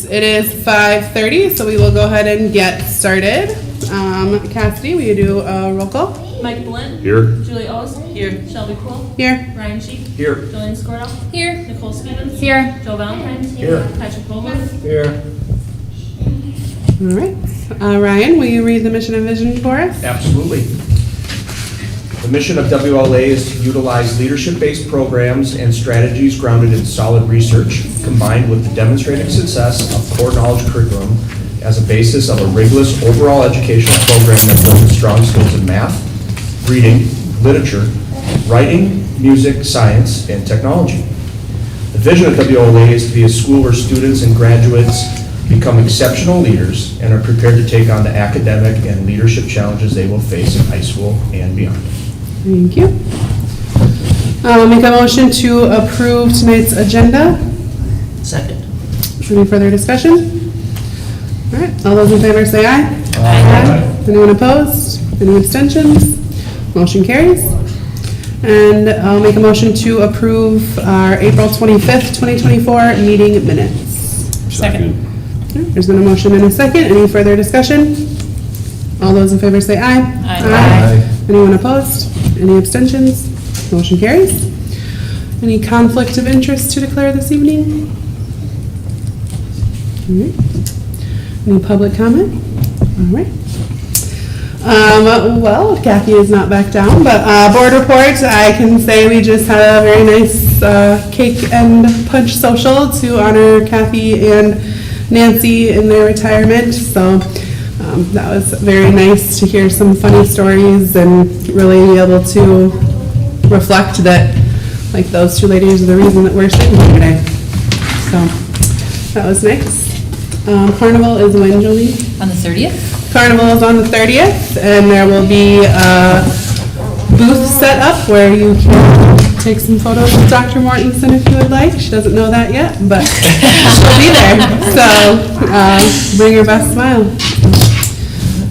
It is 5:30, so we will go ahead and get started. Cassidy, will you do a roll call? Mike Blint. Here. Julie O's. Here. Shelby Poole. Here. Ryan Sheep. Here. Jillian Scordo. Here. Nicole Stevens. Here. Joe Valentine. Here. Patrick Vogel. Here. All right. Ryan, will you read the mission and vision for us? Absolutely. The mission of WLA is to utilize leadership-based programs and strategies grounded in solid research, combined with the demonstrated success of core knowledge curriculum as a basis of a rigorous overall educational program that builds strong skills in math, reading, literature, writing, music, science, and technology. The vision of WLA is to be a school where students and graduates become exceptional leaders and are prepared to take on the academic and leadership challenges they will face in high school and beyond. Thank you. I'll make a motion to approve tonight's agenda. Second. Any further discussion? All right, all those in favor say aye. Aye. Anyone opposed? Any abstentions? Motion carries. And I'll make a motion to approve our April 25th, 2024 meeting minutes. Second. Okay, there's been a motion and a second. Any further discussion? All those in favor say aye. Aye. Anyone opposed? Any abstentions? Motion carries. Any conflict of interest to declare this evening? All right. Any public comment? All right. Well, Kathy is not back down, but board report, I can say we just had a very nice cake and punch social to honor Kathy and Nancy in their retirement. So that was very nice to hear some funny stories and really be able to reflect that, like, those two ladies are the reason that we're sitting here today. So that was nice. Carnival is when, Julie? On the 30th? Carnival is on the 30th, and there will be a booth set up where you can take some photos with Dr. Mortensen if you would like. She doesn't know that yet, but she'll be there. So bring your best smile.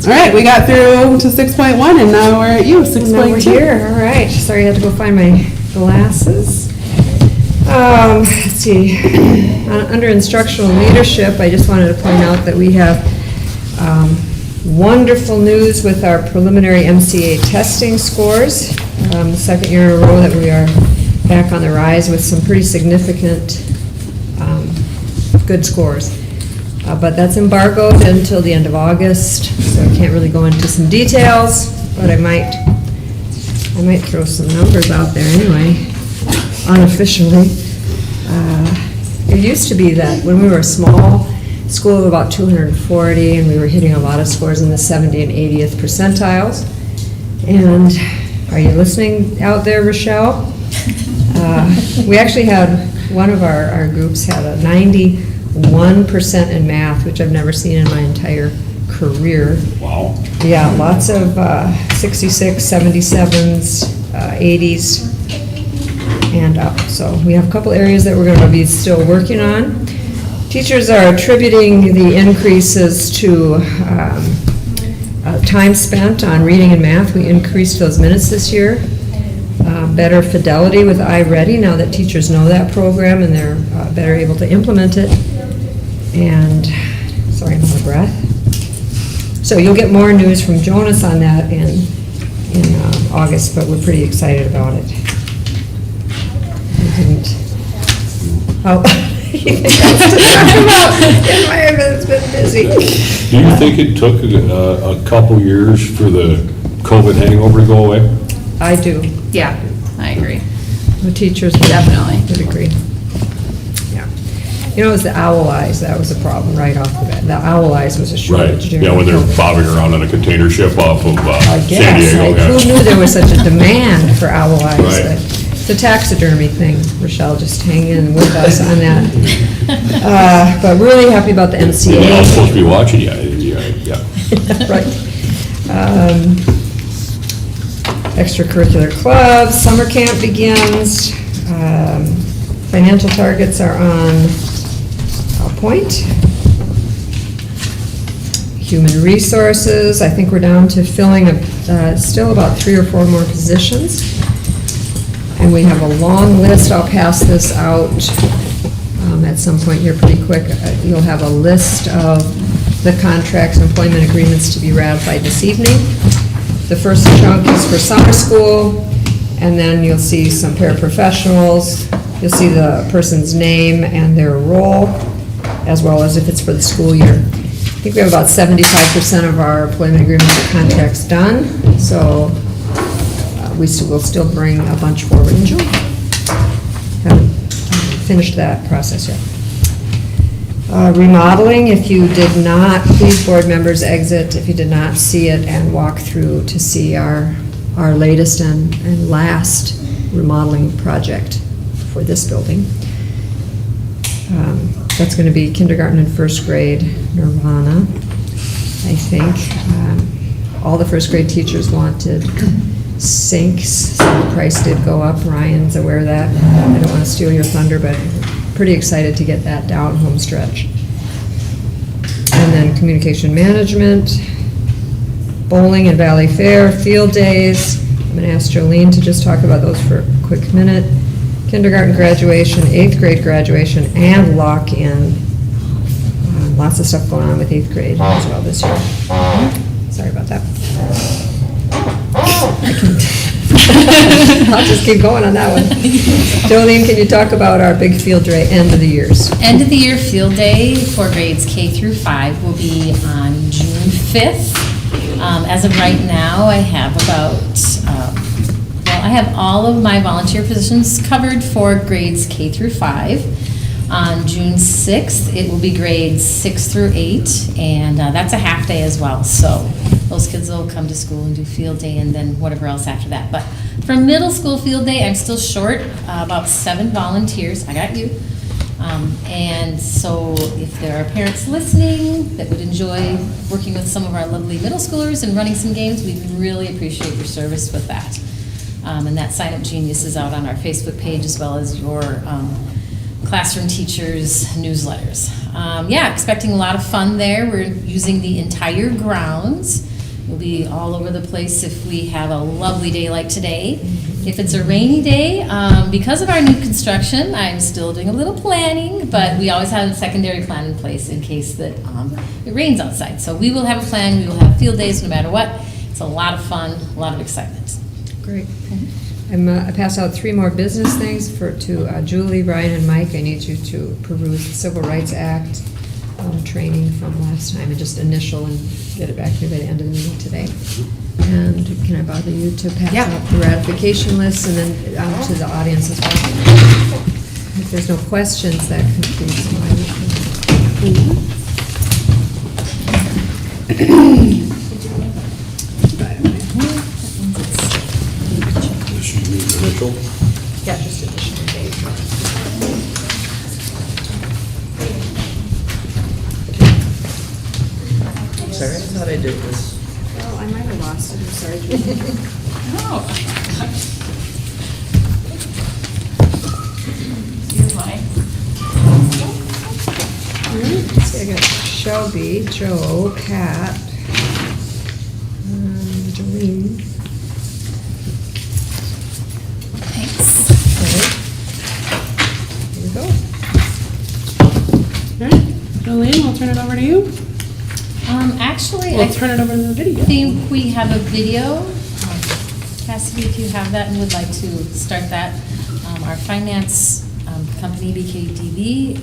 All right, we got through to 6.1, and now we're at you, 6.2. Now we're here, all right. Sorry, I had to go find my glasses. Let's see, under instructional leadership, I just wanted to point out that we have wonderful news with our preliminary MCA testing scores. Second year in a row that we are back on the rise with some pretty significant good scores. But that's embargoed until the end of August, so I can't really go into some details, but I might throw some numbers out there anyway, unofficially. It used to be that when we were a small school of about 240, and we were hitting a lot of scores in the 70 and 80th percentiles. And are you listening out there, Rochelle? We actually had, one of our groups had a 91% in math, which I've never seen in my entire career. Wow. Yeah, lots of 66, 77s, 80s, and up. So we have a couple areas that we're going to be still working on. Teachers are attributing the increases to time spent on reading and math. We increased those minutes this year. Better fidelity with iReady now that teachers know that program and they're better able to implement it. And, sorry, I'm out of breath. So you'll get more news from Jonas on that in August, but we're pretty excited about it. Oh. It's been busy. Do you think it took a couple years for the COVID hangover to go away? I do. Yeah, I agree. The teachers Definitely. would agree. Yeah. You know, it was the owl eyes, that was a problem right off the bat. The owl eyes was a shortage. during Yeah, when they're COVID. bobbing around on a container ship off of I San guess, Diego. like, yeah. who knew there was such a demand for owl eyes? Right. But it's a taxidermy thing, Rochelle, just hang in with us on that. But really happy about the MCA. They're not supposed to be watching you. Yeah. Right. Extracurricular clubs, summer camp begins. Financial targets are on point. Human resources, I think we're down to filling still about 3 or 4 more positions. And we have a long list, I'll pass this out at some point here pretty quick. You'll have a list of the contracts, employment agreements to be ratified this evening. The first chunk is for summer school, and then you'll see some paraprofessionals. You'll see the person's name and their role, as well as if it's for the school year. I think we have about 75% of our employment agreements or contracts done, so we will still bring a bunch forward in June. Haven't finished that process yet. Remodeling, if you did not, please, board members, exit if you did not see it and walk through to see our latest and last remodeling project for this building. That's going to be kindergarten and first grade nirvana, I think. All the first grade teachers wanted sinks, so the price did go up. Ryan's aware of that. I don't want to steal your thunder, but pretty excited to get that down home stretch. And then communication management, bowling and Valley Fair, field days. I'm going to ask Jolene to just talk about those for a quick minute. Kindergarten graduation, 8th grade graduation, and lock-in. Lots of stuff going on with 8th grade as well this year. Sorry about that. I'll just keep going on that one. Jolene, can you talk about our big field day end of the years? End of the year field day for grades K through 5 will be on June 5th. As of right now, I have I have all of my volunteer positions covered for grades K through 5. On June 6th, it will be grades 6 through 8, and that's a half day as well. So those kids will come to school and do field day and then whatever else after that. But for middle school field day, I'm still short about 7 volunteers. I got you. And so if there are parents listening that would enjoy working with some of our lovely middle schoolers and running some games, we'd really appreciate your service with that. And that Sign Up Genius is out on our Facebook page as well as your classroom teachers' newsletters. Expecting a lot of fun there. We're using the entire grounds. We'll be all over the place if we have a lovely day like today. If it's a rainy day, because of our new construction, I'm still doing a little planning, but we always have a secondary plan in place in case that it rains outside. So we will have a plan. We will have field days no matter what. It's a lot of fun, a lot of excitement. Great. I passed out 3 more business things to Julie, Brian, and Mike. I need you to peruse the Civil Rights Act training from last time and just initial and get it back to me by the end of the meeting today. And can I bother you to pass out the ratification list and then to the audience as well? If there's no questions, that concludes my Yeah, just additional date. Sorry, I thought I did this. Well, I might have lost it, I'm sorry. Here's mine. Let's see, I got Shelby, Joe, Pat, Jolene. Thanks. Here we go. All right, Jolene, I'll turn it over to you. Actually, We'll turn it over to the I video. think we have a video. Cassidy, if you have that and would like to start that. Our finance company, BKDB,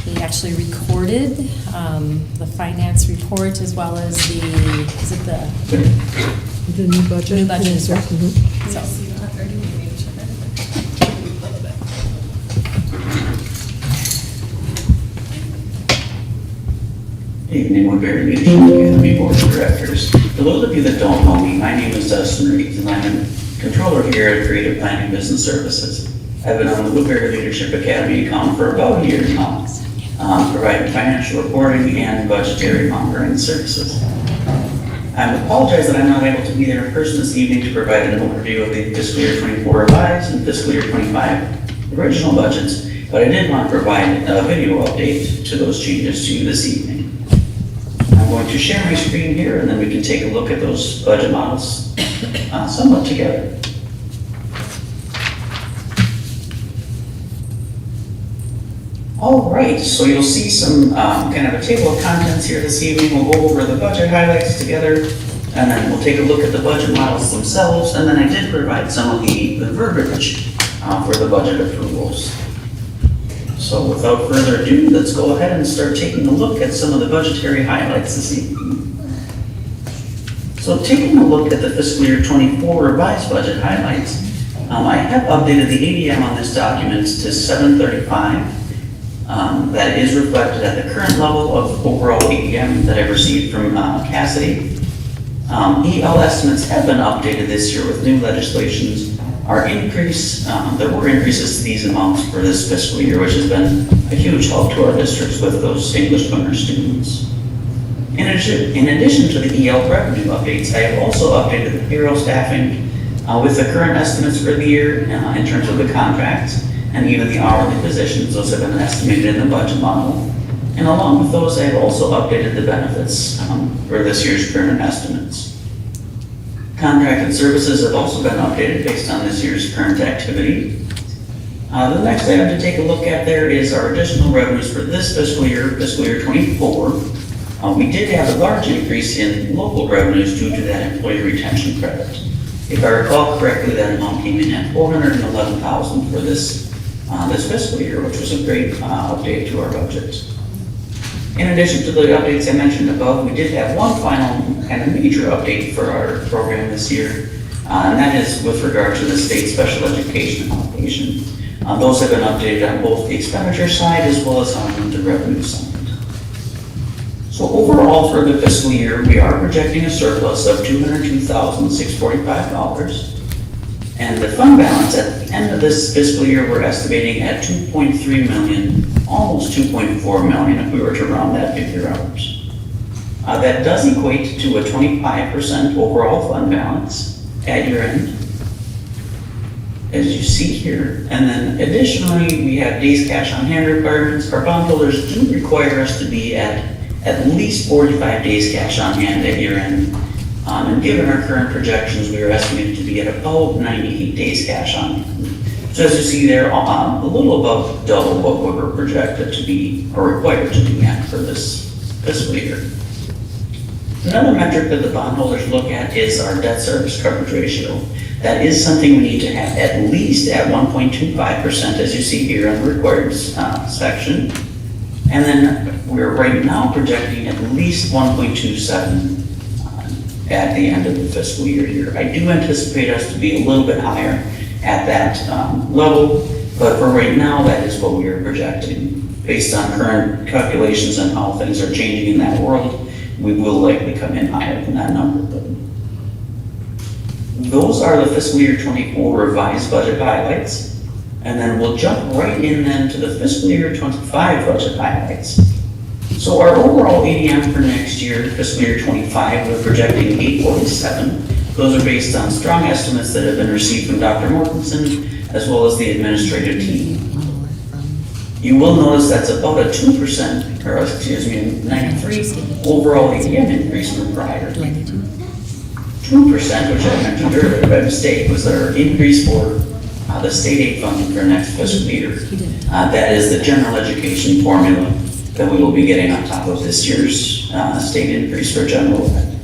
they actually recorded the finance report as well as the The new budget. New budget as well. Mhm. So, Evening, Woodbury Leadership Academy Board of Directors. For those of you that don't know me, my name is Dustin Reeves, and I'm a controller here at Creative Planning Business Services. I've been on the Woodbury Leadership Academy account for about a year now, providing financial reporting and budgetary monitoring services. I apologize that I'm not able to be there in person this evening to provide an overview of the fiscal year 24 revised and fiscal year 25 original budgets, but I did want to provide a video update to those changes to you this evening. I'm going to share my screen here, and then we can take a look at those budget models somewhat together. All right, so you'll see some kind of a table of contents here this evening. We'll go over the budget highlights together, and then we'll take a look at the budget models themselves, and then I did provide some of the verbiage for the budget approvals. So without further ado, let's go ahead and start taking a look at some of the budgetary highlights this evening. So taking a look at the fiscal year 24 revised budget highlights, I have updated the ADM on this document to 735. That is reflected at the current level of overall ADM that I received from Cassidy. EL estimates have been updated this year with new legislations. There were increases to these amounts for this fiscal year, which has been a huge help to our districts with those English learner students. In addition to the EL revenue updates, I have also updated the payroll staffing with the current estimates for the year in terms of the contracts and even the hourly positions. Those have been estimated in the budget model. And along with those, I have also updated the benefits for this year's current estimates. Contracted services have also been updated based on this year's current activity. The next item to take a look at there is our additional revenues for this fiscal year 24. We did have a large increase in local revenues due to that employee retention credit. If I recall correctly, that amount came in at $411,000 for this fiscal year, which was a great update to our budget. In addition to the updates I mentioned above, we did have one final kind of major update for our program this year, and that is with regard to the state special education allocation. Those have been updated on both the expenditure side as well as on the revenue side. So overall for the fiscal year, we are projecting a surplus of $202,645. And the fund balance at the end of this fiscal year, we're estimating at $2.3 million, almost $2.4 million if we were to round that figure out. That does equate to a 25% overall fund balance at year end, as you see here. And then additionally, we have days cash on hand requirements. Our bondholders do require us to be at least 45 days cash on hand at year end. And given our current projections, we are estimated to be at about 98 days cash on hand. So as you see there, a little above double what we were projected to be, or required to be at for this fiscal year. Another metric that the bondholders look at is our debt service coverage ratio. That is something we need to have at least at 1.25%, as you see here in the required section. And then we're right now projecting at least 1.27 at the end of the fiscal year here. I do anticipate us to be a little bit higher at that level, but for right now, that is what we are projecting. Based on current calculations and how things are changing in that world, we will likely come in higher than that number. But those are the fiscal year 24 revised budget highlights. And then we'll jump right in then to the fiscal year 25 budget highlights. So our overall ADM for next year, fiscal year 25, we're projecting 847. Those are based on strong estimates that have been received from Dr. Mortensen, as well as the administrative team. You will notice that's about a 2%, or excuse me, 93 overall ADM increase from prior. 2%, which I mentioned earlier by mistake, was our increase for the state aid funding for next fiscal year. That is the general education formula that we will be getting on top of this year's state increase for general ed.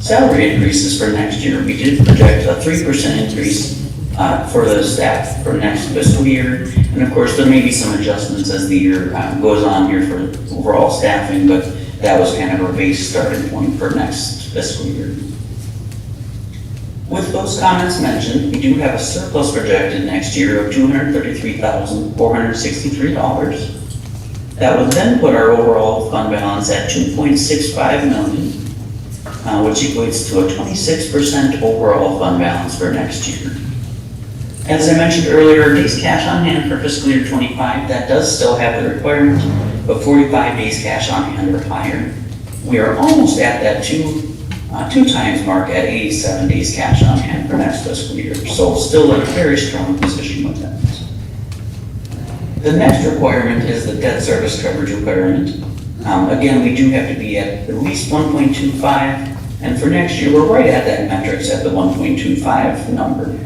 Salary increases for next year, we did project a 3% increase for the staff for next fiscal year. And of course, there may be some adjustments as the year goes on here for overall staffing, but that was kind of our base starting point for next fiscal year. With those comments mentioned, we do have a surplus projected next year of $233,463. That would then put our overall fund balance at $2.65 million, which equates to a 26% overall fund balance for next year. As I mentioned earlier, days cash on hand for fiscal year 25, that does still have the requirement of 45 days cash on hand or higher. We are almost at that two times mark at 87 days cash on hand for next fiscal year. So still in a very strong position with that. The next requirement is the debt service coverage requirement. Again, we do have to be at least 1.25, and for next year, we're right at that metrics at the 1.25 number.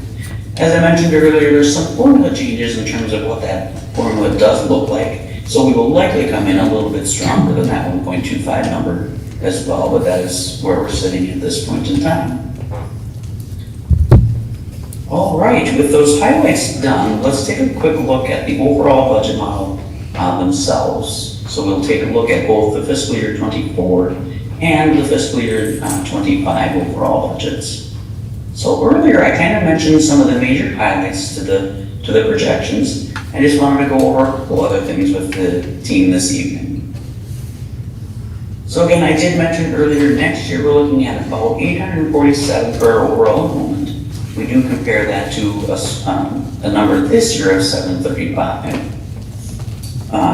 As I mentioned earlier, there's some formula changes in terms of what that formula does look like. So we will likely come in a little bit stronger than that 1.25 number as well, but that is where we're sitting at this point in time. All right, with those highlights done, let's take a quick look at the overall budget model themselves. So we'll take a look at both the fiscal year 24 and the fiscal year 25 overall budgets. So earlier, I kind of mentioned some of the major highlights to the projections. I just wanted to go over a couple other things with the team this evening. So again, I did mention earlier, next year we're looking at about 847 for our overall enrollment. We do compare that to a number this year of 735.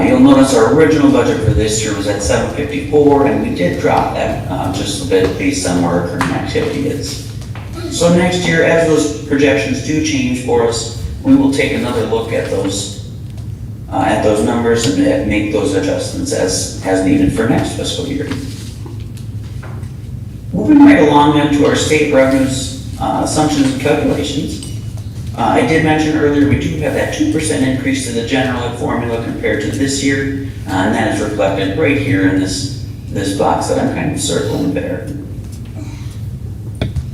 You'll notice our original budget for this year was at 754, and we did drop that just a bit based on where our current activity is. So next year, as those projections do change for us, we will take another look at those numbers and make those adjustments as needed for next fiscal year. Moving right along then to our state revenues assumptions and calculations. I did mention earlier we do have that 2% increase to the general ed formula compared to this year, and that is reflected right here in this box that I'm kind of circling there.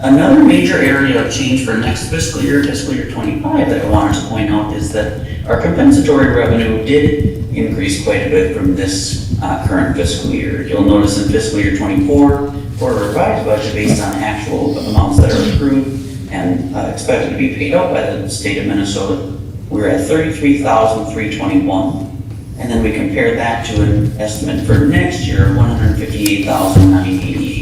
Another major area of change for next fiscal year 25, that I wanted to point out is that our compensatory revenue did increase quite a bit from this current fiscal year. You'll notice in fiscal year 24, for a revised budget based on actual amounts that are approved and expected to be paid out by the state of Minnesota, we're at $33,321. And then we compare that to an estimate for next year of $158,988.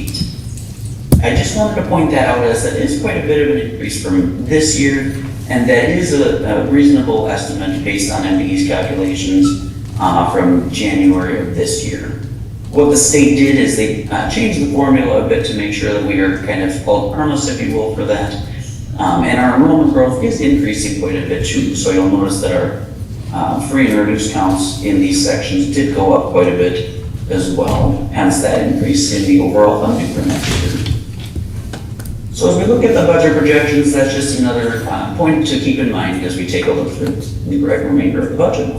I just wanted to point that out as that is quite a bit of an increase from this year, and that is a reasonable estimate based on MDE's calculations from January of this year. What the state did is they changed the formula a bit to make sure that we are kind of held harmless, if you will, for that. And our enrollment growth is increasing quite a bit too. So you'll notice that our free and reduced counts in these sections did go up quite a bit as well, hence that increase in the overall funding for next year. So as we look at the budget projections, that's just another point to keep in mind as we take a look through the remainder of the budget.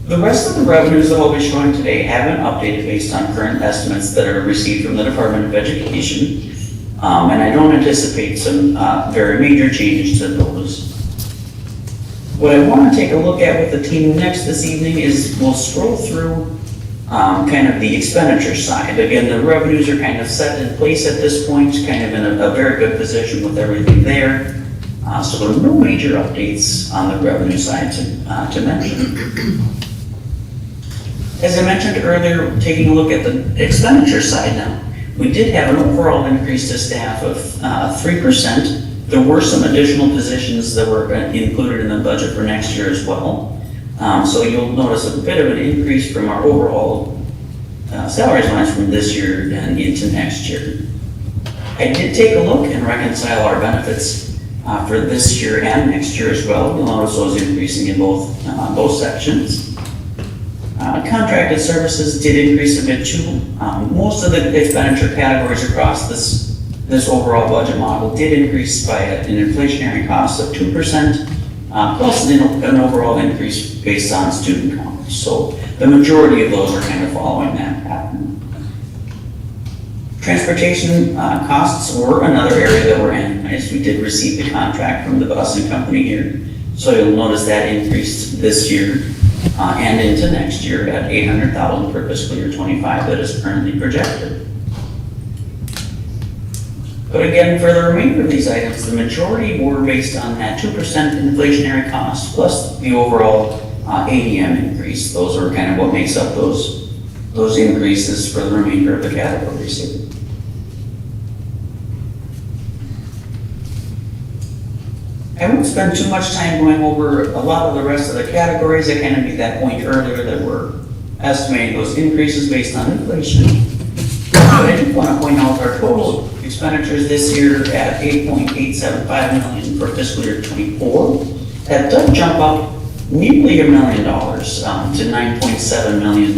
The rest of the revenues that I'll be showing today have been updated based on current estimates that are received from the Department of Education. And I don't anticipate some very major changes to those. What I want to take a look at with the team next this evening is we'll scroll through kind of the expenditure side. Again, the revenues are kind of set in place at this point, kind of in a very good position with everything there. So there are no major updates on the revenue side to mention. As I mentioned earlier, taking a look at the expenditure side now, we did have an overall increase to staff of 3%. There were some additional positions that were included in the budget for next year as well. So you'll notice a bit of an increase from our overall salaries lines from this year and into next year. I did take a look and reconcile our benefits for this year and next year as well. You'll notice those increasing in both sections. Contracted services did increase a bit too. Most of the expenditure categories across this overall budget model did increase by an inflationary cost of 2%, plus an overall increase based on student count. So the majority of those are kind of following that pattern. Transportation costs were another area that were analyzed. We did receive the contract from the busing company here. So you'll notice that increased this year and into next year at $800,000 for fiscal year 25 that is currently projected. But again, for the remainder of these items, the majority were based on that 2% inflationary cost plus the overall ADM increase. Those are kind of what makes up those increases for the remainder of the categories here. I won't spend too much time going over a lot of the rest of the categories. I kind of made that point earlier that we're estimating those increases based on inflation. But I do want to point out our total expenditures this year at $8.875 million for fiscal year 24. That does jump up nearly $1 million to $9.7 million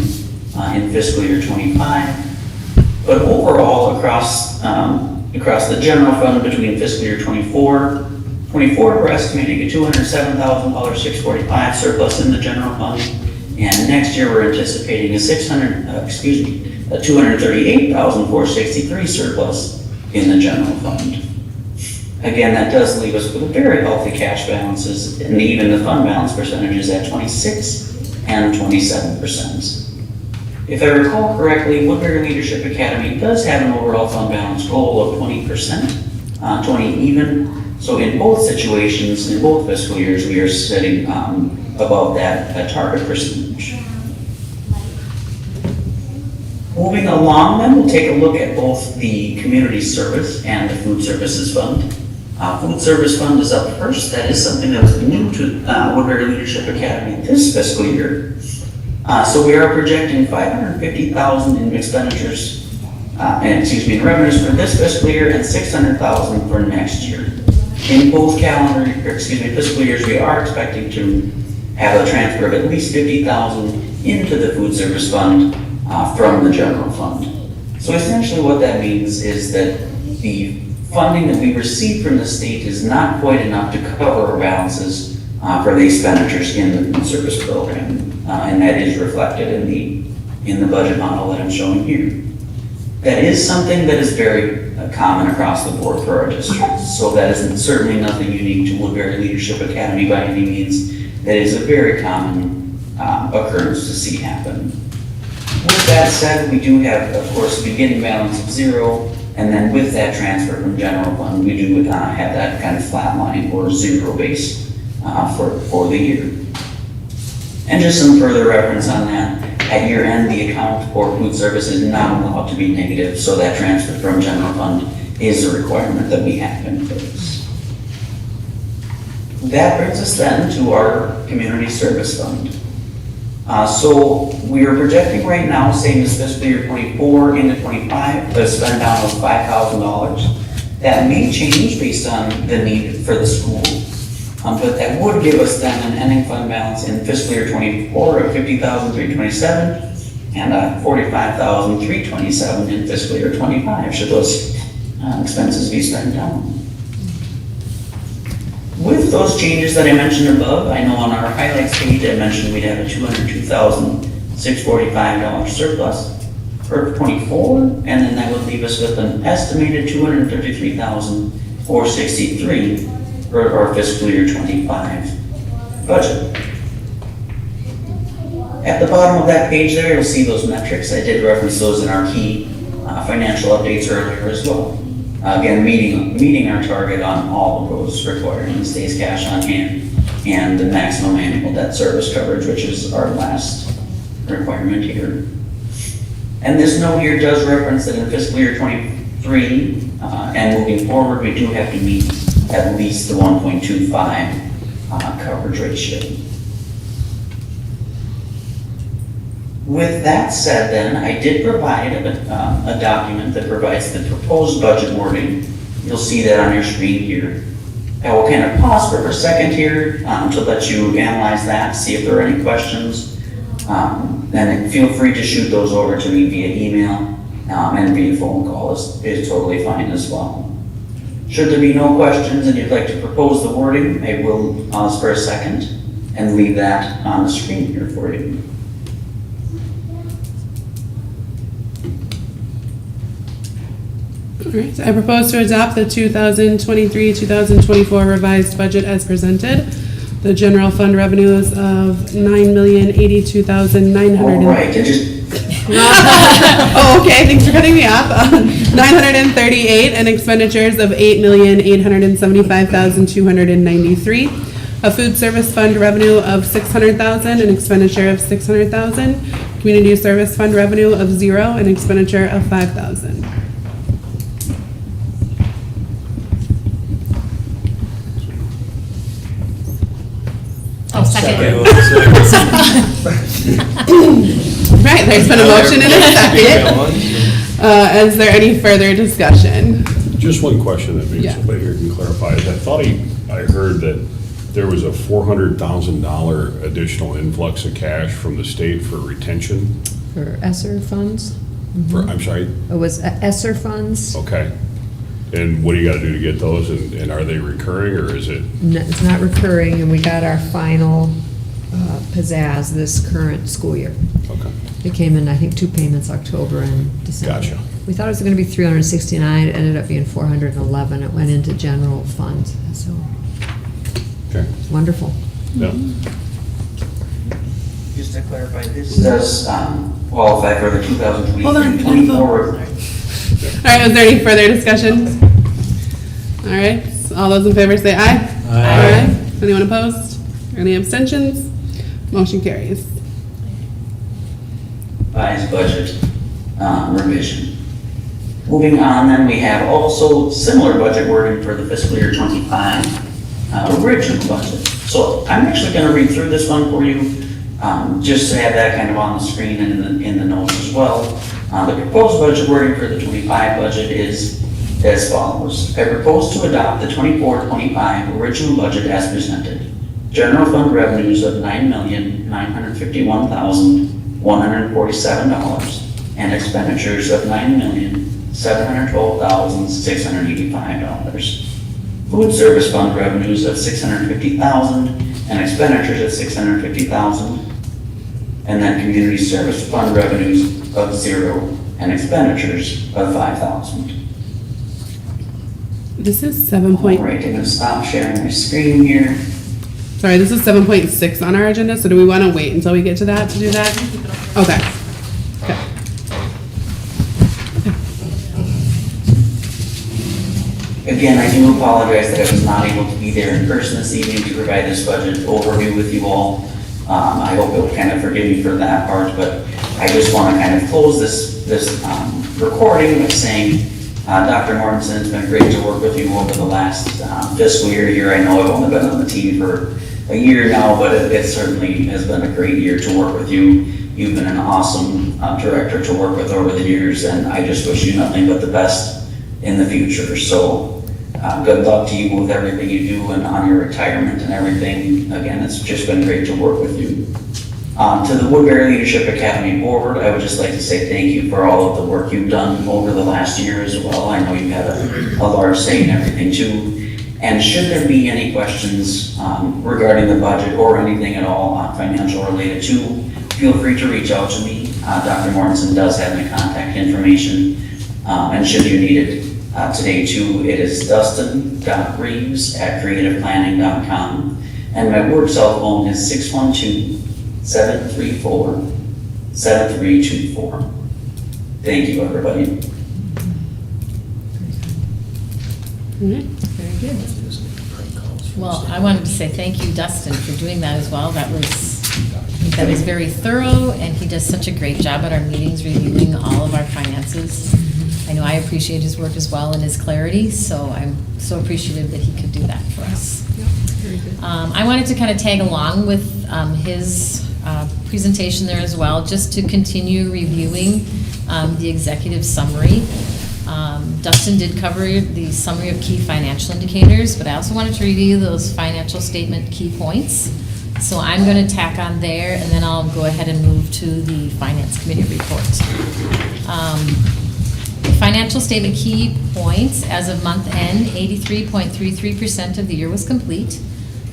in fiscal year 25. But overall, across the general fund between fiscal year 24 24, we're estimating a $207,000, $645 surplus in the general fund. And next year, we're anticipating a $238,463 surplus in the general fund. Again, that does leave us with very healthy cash balances, and even the fund balance percentages at 26 and 27%. If I recall correctly, Woodbury Leadership Academy does have an overall fund balance goal of 20%, 20 even. So in both situations, in both fiscal years, we are sitting above that target percentage. Moving along, then, we'll take a look at both the community service and the food services fund. Food service fund is up first. That is something that was new to Woodbury Leadership Academy this fiscal year. So we are projecting $550,000 in expenditures, in revenues for this fiscal year and $600,000 for next year. In both fiscal years, we are expecting to have a transfer of at least $50,000 into the food service fund from the general fund. So essentially what that means is that the funding that we receive from the state is not quite enough to cover our balances for the expenditures in the food service program. And that is reflected in the budget model that I'm showing here. That is something that is very common across the board for our district. So that is certainly nothing unique to Woodbury Leadership Academy by any means. That is a very common occurrence to see happen. With that said, we do have, of course, a beginning balance of 0, and then with that transfer from general fund, we do have that kind of flat line or 0 base for the year. And just some further reference on that, at year end, the account for food service is not allowed to be negative, so that transfer from general fund is a requirement that we have in place. That brings us then to our community service fund. So we are projecting right now, same as fiscal year 24 into 25, a spend down of $5,000. That may change based on the need for the school. But that would give us then an ending fund balance in fiscal year 24 of $50,327 and $45,327 in fiscal year 25, should those expenses be spent down. With those changes that I mentioned above, I know on our highlights page I mentioned we'd have a $202,645 surplus for 24, and then that would leave us with an estimated $233,463 for our fiscal year 25 budget. At the bottom of that page there, you'll see those metrics. I did reference those in our key financial updates earlier as well. Again, meeting our target on all of those requirements, days cash on hand, and the maximum annual debt service coverage, which is our last requirement here. And this note here does reference that in fiscal year 23 and moving forward, we do have to meet at least the 1.25 coverage ratio. With that said then, I did provide a document that provides the proposed budget wording. You'll see that on your screen here. I will kind of pause for a second here to let you analyze that, see if there are any questions. Then feel free to shoot those over to me via email and via phone call is totally fine as well. Should there be no questions and you'd like to propose the wording, I will pause for a second and leave that on the screen here for you. All right, I propose to adopt the 2023-2024 revised budget as presented. The general fund revenues of $9,082,900. All right, and just Oh, okay, thanks for cutting me off. 938 and expenditures of $8,875,293. A food service fund revenue of $600,000, an expenditure of $600,000. Community service fund revenue of $0, an expenditure of $5,000. Oh, second. Right, there's been a motion and a second. Is there any further discussion? Just one question that maybe Yeah. somebody here can clarify. I thought I heard that there was a $400,000 additional influx of cash from the state for retention. For ESSER funds? For, I'm sorry, It was ESSER funds. okay. And what do you gotta do to get those, and are they recurring, or is it? It's not recurring, and we got our final pizzazz this current school year. Okay. It came in, I think, 2 payments, October and December. Gotcha. We thought it was gonna be 369, it ended up being 411. It went into general funds, so Okay. wonderful. Yeah. Just to clarify, this Does qualify for the Hold on, 2023-24. All right, is there any further discussion? All right, all those in favor say aye. Aye. Anyone opposed? Any abstentions? Motion carries. Revised budget revision. Moving on, then we have also similar budget wording for the fiscal year 25 original budget. So I'm actually going to read through this one for you, just to have that kind of on the screen and in the notes as well. The proposed budget wording for the 25 budget is as follows. I propose to adopt the 24-25 original budget as presented. General fund revenues of $9,951,147 and expenditures of $9,712,685. Food service fund revenues of $650,000 and expenditures of $650,000. And then community service fund revenues of $0 and expenditures of $5,000. This is 7 All point, right, I'm gonna stop sharing my screen here. sorry, this is 7.6 on our agenda, so do we want to wait until we get to that to do that? Okay. Okay. Again, I do apologize that I was not able to be there in person this evening to provide this budget overview with you all. I hope you'll kind of forgive me for that part, but I just want to kind of close this recording by saying, Dr. Mortensen, it's been great to work with you over the last fiscal year here. I know I've only been on the team for a year now, but it certainly has been a great year to work with you. You've been an awesome director to work with over the years, and I just wish you nothing but the best in the future. So good luck to you with everything you do and on your retirement and everything. Again, it's just been great to work with you. To the Woodbury Leadership Academy Board, I would just like to say thank you for all of the work you've done over the last year as well. I know you've had a large say in everything too. And should there be any questions regarding the budget or anything at all financial related to, feel free to reach out to me. Dr. Mortensen does have my contact information. And should you need it today too, it is dustin.reeves@creativeplanning.com. And my work cell phone is 612-734-7324. Thank you, everybody. Very good. Well, I wanted to say thank you, Dustin, for doing that as well. That was very thorough, and he does such a great job at our meetings reviewing all of our finances. I know I appreciate his work as well and his clarity, so I'm so appreciative that he could do that for us. Very good. I wanted to kind of tag along with his presentation there as well, just to continue reviewing the executive summary. Dustin did cover the summary of key financial indicators, but I also wanted to review those financial statement key points. So I'm going to tack on there, and then I'll go ahead and move to the Finance Committee report. Financial statement key points, as of month end, 83.33% of the year was complete.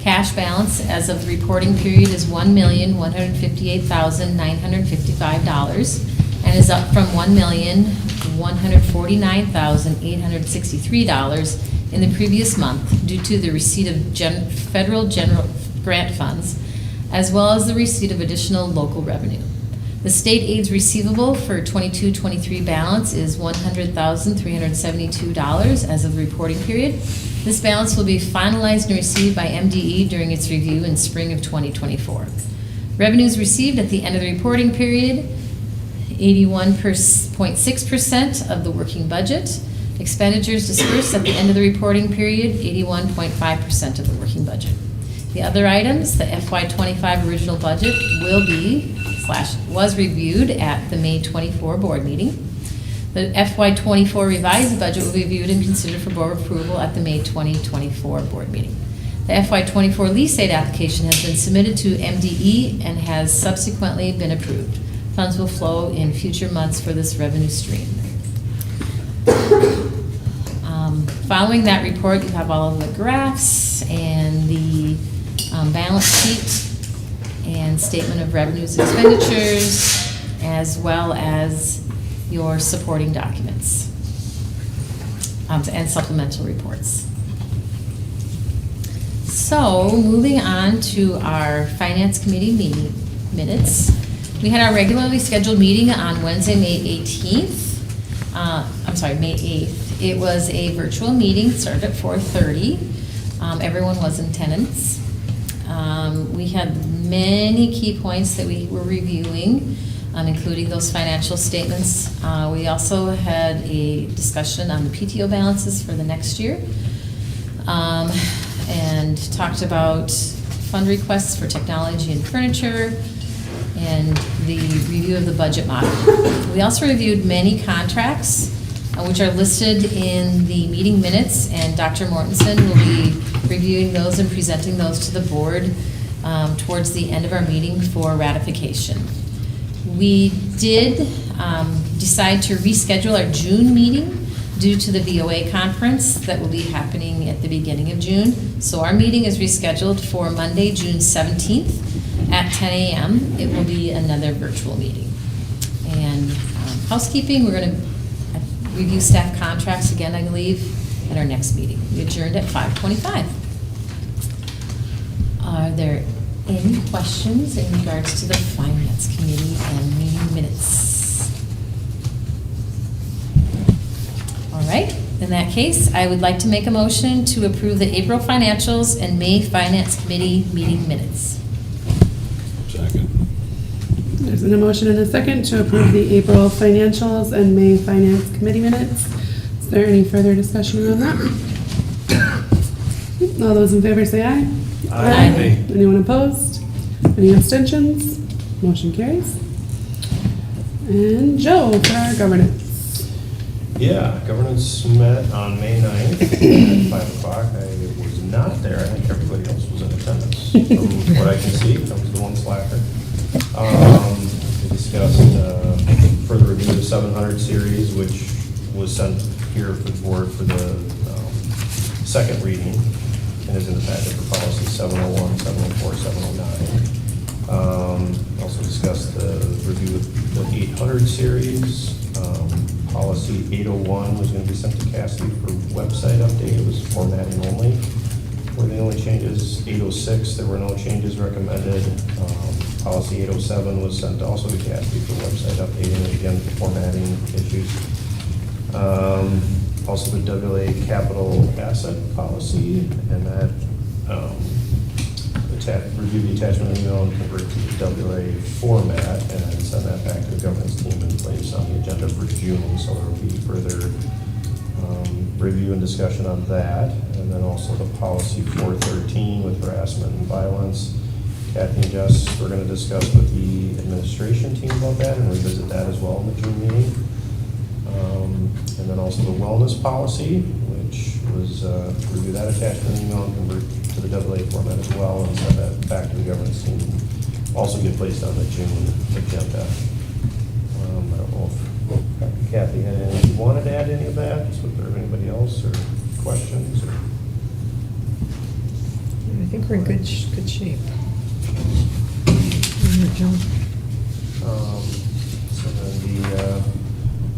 Cash balance as of the reporting period is $1,158,955 and is up from $1,149,863 in the previous month due to the receipt of federal general grant funds, as well as the receipt of additional local revenue. The state aids receivable for 22-23 balance is $100,372 as of the reporting period. This balance will be finalized and received by MDE during its review in spring of 2024. Revenues received at the end of the reporting period, 81.6% of the working budget. Expenditures dispersed at the end of the reporting period, 81.5% of the working budget. The other items, the FY25 original budget was reviewed at the May 24 board meeting. The FY24 revised budget will be reviewed and considered for board approval at the May 2024 board meeting. The FY24 lease aid application has been submitted to MDE and has subsequently been approved. Funds will flow in future months for this revenue stream. Following that report, you have all of the graphs and the balance sheet and statement of revenues and expenditures, as well as your supporting documents and supplemental reports. So, moving on to our Finance Committee meeting minutes. We had our regularly scheduled meeting on Wednesday, May 18th. May 8th. It was a virtual meeting, started at 4:30. Everyone was in attendance. We had many key points that we were reviewing, including those financial statements. We also had a discussion on the PTO balances for the next year, and talked about fund requests for technology and furniture, and the review of the budget model. We also reviewed many contracts, which are listed in the meeting minutes, and Dr. Mortensen will be reviewing those and presenting those to the board towards the end of our meeting for ratification. We did decide to reschedule our June meeting due to the VOA conference that will be happening at the beginning of June. So our meeting is rescheduled for Monday, June 17th at 10 a.m. It will be another virtual meeting. And housekeeping, we're going to review staff contracts again, I believe, at our next meeting. We adjourned at 5:25. Are there any questions in regards to the Finance Committee and meeting minutes? All right, in that case, I would like to make a motion to approve the April financials and May Finance Committee meeting minutes. Second. There's an motion and a second to approve the April financials and May Finance Committee minutes. Is there any further discussion on that? All those in favor say aye. Aye. Anyone opposed? Any abstentions? Motion carries. And Joe for our governance. Yeah, governance met on May 9th at 5 o'clock. I was not there. I think everybody else was in attendance. From what I can see, I was the one slacker. We discussed further review of the 700 series, which was sent here for the board for the second reading and is in the packet for policy 701, 704, 709. Also discussed the review of the 800 series. Policy 801 was going to be sent to Cassidy for website update. It was formatting only. Were the only changes 806, there were no changes recommended. Policy 807 was sent also to Cassidy for website updating, again, formatting issues. Also the WA capital asset policy, and that review the attachment email and convert to the WA format, and then send that back to the governance team in place on the agenda for June. So there will be further review and discussion on that. And then also the policy 413 with harassment and violence. Kathy and Jess, we're going to discuss with the administration team about that and revisit that as well in the June meeting. And then also the wellness policy, which was review that attachment email and convert to the AA format as well, and send that back to the governance team. Also get placed on the June agenda. I don't know if Kathy had anything you wanted to add any of that. So if there anybody else or questions? Or? I think we're in good shape. John. So then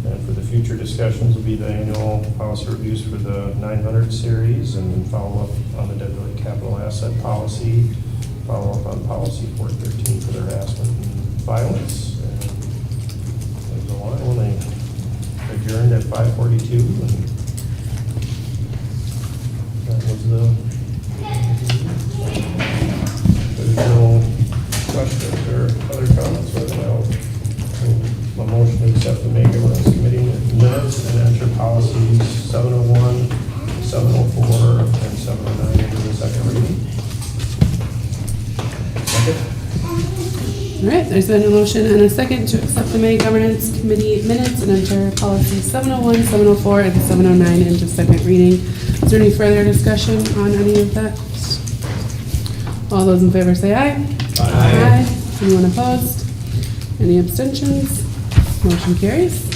and for the future discussions will be the annual policy reviews for the 900 series, and then follow up on the WA capital asset policy, follow up on policy 413 for the harassment and violence. And there's a lot when they adjourned at 5:42, and that was there's no questions or other comments right now. A motion to accept the May Governance Committee minutes and enter policies 701, 704, and 709 into the second reading. All right, there's been a motion and a second to accept the May Governance Committee minutes and enter policies 701, 704, and 709 into second reading. Is there any further discussion on any of that? All those in favor say aye. Aye. Anyone opposed? Any abstentions? Motion carries.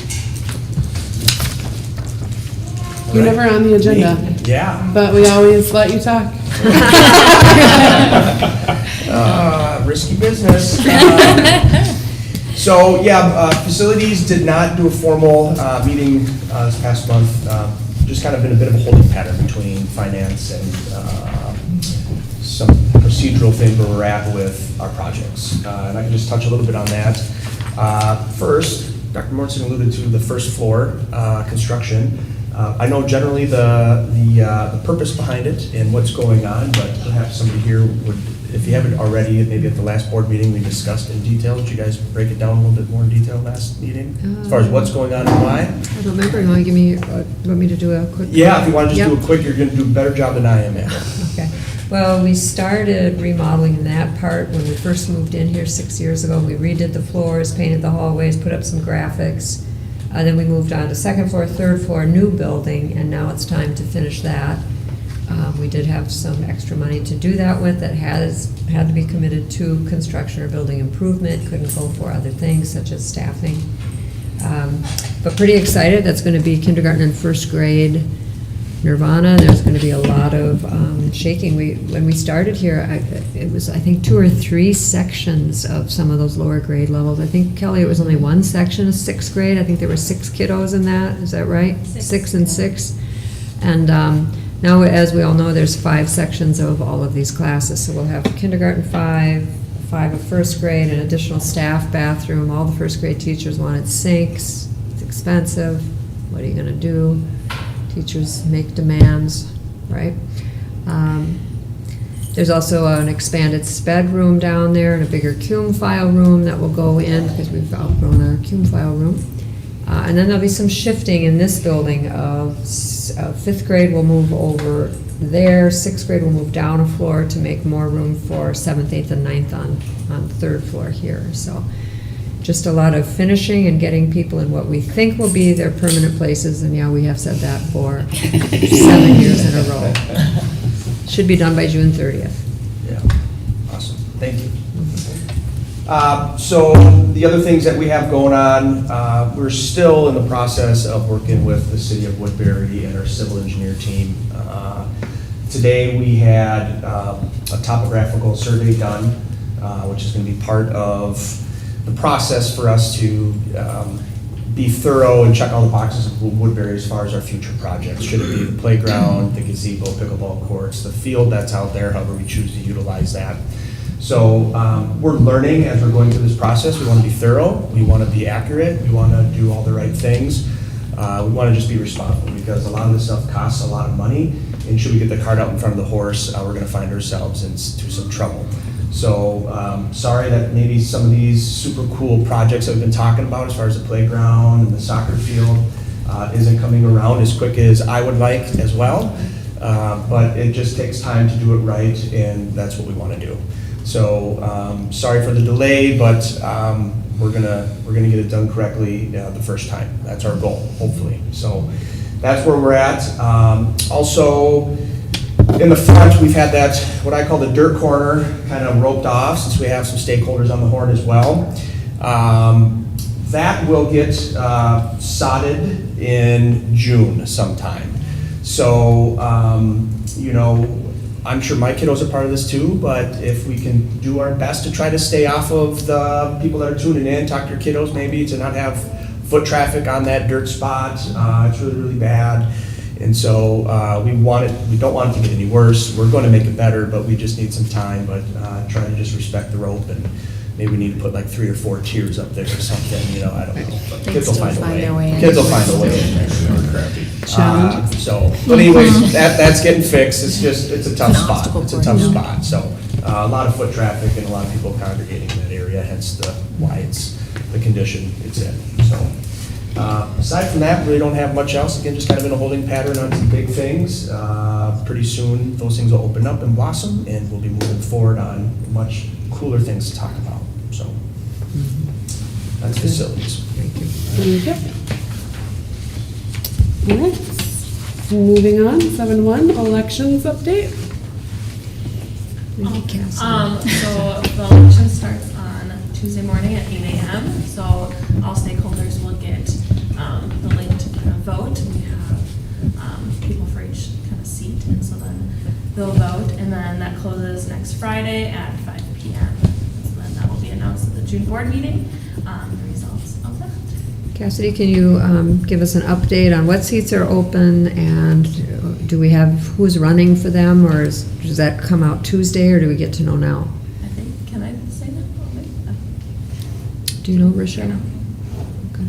You're never on the agenda, Yeah. but we always let you talk. Risky business. So, yeah, facilities did not do a formal meeting this past month. Just kind of been a bit of a holding pattern between finance and some procedural things where we're at with our projects. And I can just touch a little bit on that. First, Dr. Morrison alluded to the first floor construction. I know generally the purpose behind it and what's going on, but perhaps somebody here would, if you haven't already, maybe at the last board meeting we discussed in detail. Did you guys break it down a little bit more in detail last meeting? As far as what's going on and why? I don't remember. You want to give me, you want me to do a quick? Yeah, if you want to just do Yep. a quick, you're going to do a better job than I am at it. Okay. Well, we started remodeling in that part when we first moved in here 6 years ago. We redid the floors, painted the hallways, put up some graphics. Then we moved on to second floor, third floor, new building, and now it's time to finish that. We did have some extra money to do that with that had to be committed to construction or building improvement, couldn't go for other things such as staffing. But pretty excited, that's going to be kindergarten and first grade nirvana. There's going to be a lot of shaking. When we started here, it was, I think, 2 or 3 sections of some of those lower grade levels. I think, Kelly, it was only one section of 6th grade. I think there were 6 kiddos in that. Is that right? 6 and 6. And now, as we all know, there's 5 sections of all of these classes. So we'll have kindergarten 5 of first grade, an additional staff bathroom. All the first grade teachers wanted sinks. It's expensive. What are you going to do? Teachers make demands, right? There's also an expanded sped room down there and a bigger cum file room that will go in because we've outgrown our cum file room. And then there'll be some shifting in this building. 5th grade will move over there. 6th grade will move down a floor to make more room for 7th, 8th, and 9th on the 3rd floor here. So just a lot of finishing and getting people in what we think will be their permanent places. And yeah, we have said that for 7 years in a row. Should be done by June 30th. Yeah, awesome, thank you. So the other things that we have going on, we're still in the process of working with the city of Woodbury and our civil engineer team. Today we had a topographical survey done, which is going to be part of the process for us to be thorough and check all the boxes of Woodbury as far as our future projects. Should it be the playground, the gazebo, pickleball courts, the field that's out there, however we choose to utilize that. So we're learning as we're going through this process. We want to be thorough, we want to be accurate, we want to do all the right things. We want to just be responsible because a lot of this stuff costs a lot of money, and should we get the cart out in front of the horse, we're going to find ourselves into some trouble. So sorry that maybe some of these super cool projects that we've been talking about as far as the playground and the soccer field isn't coming around as quick as I would like as well. But it just takes time to do it right, and that's what we want to do. So sorry for the delay, but we're gonna get it done correctly the first time. That's our goal, hopefully. So that's where we're at. Also, in the front, we've had that, what I call the dirt corner, kind of roped off since we have some stakeholders on the horn as well. That will get sodded in June sometime. So, you know, I'm sure my kiddos are part of this too, but if we can do our best to try to stay off of the people that are tuning in, talk to your kiddos maybe to not have foot traffic on that dirt spot. It's really, really bad. And so we don't want it to get any worse. We're going to make it better, but we just need some time. But try to just respect the rope, and maybe we need to put like 3 or 4 tiers up there or something. You know, I don't know. But kids will find a way. Kids will find a way. So, but anyways, that's getting fixed. It's a tough spot. It's a tough spot. So a lot of foot traffic and a lot of people congregating in that area. Hence why it's the condition it's in. So. Aside from that, really don't have much else. Again, just kind of in a holding pattern on some big things. Pretty soon, those things will open up and blossom, and we'll be moving forward on much cooler things to talk about. So that's facilities. Thank you. Thank you. All right. Moving on, 7-1, elections update. So the election starts on Tuesday morning at 8 a.m. So all stakeholders will get the link to vote. We have closes next Friday at 5 p.m. So then that will be announced at the June board meeting, the results of that. Cassidy, can you give us an update on what seats are open, and do we have, who's running for them, or does that come out Tuesday, or do we get to know now? I think, can I say that? Oh, wait. Do you know, Rochelle? No. Okay.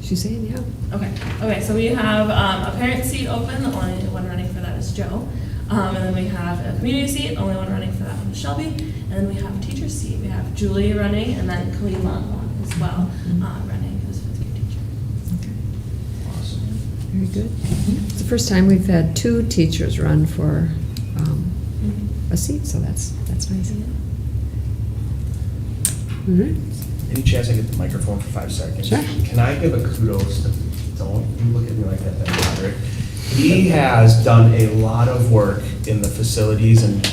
She's saying, yeah. Okay, so we have a parent seat open, the only one running for that is Joe. And then we have a community seat, the only one running for that one is Shelby. And then we have a teacher seat, we have Julie running, and then Kalima as well, running as fifth grade teacher. Very good. It's the first time we've had 2 teachers run for a seat, so that's nice. All right. Any chance I get the microphone for 5 seconds? Sure. Can I give a kudos to, don't you look at me like that, Roderick. He has done a lot of work in the facilities and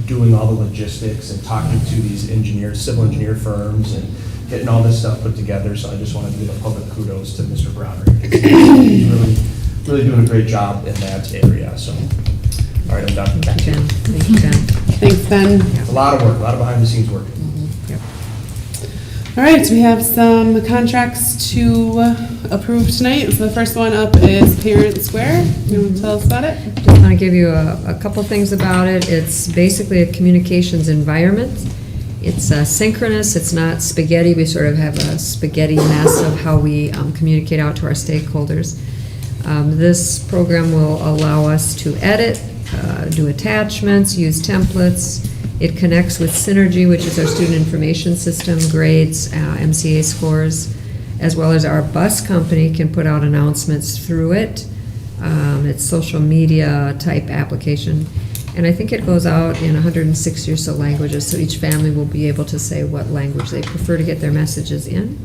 doing all the logistics and talking to these engineers, civil engineer firms, and getting all this stuff put together. So I just wanted to give a public kudos to Mr. Broderick. He's really doing a great job in that area, so. All right, I'm done. Thank you, Ben. Thank you, Ben. Thanks, Ben. It's a lot of work, a lot of behind the scenes work. Yep. All right, we have some contracts to approve tonight. So the first one up is Parent Square. You want to tell us about it? Just want to give you a couple things about it. It's basically a communications environment. It's synchronous, it's not spaghetti. We sort of have a spaghetti mess of how we communicate out to our stakeholders. This program will allow us to edit, do attachments, use templates. It connects with Synergy, which is our student information system, grades, MCA scores, as well as our bus company can put out announcements through it. It's social media type application. And I think it goes out in 160 or so languages, so each family will be able to say what language they prefer to get their messages in.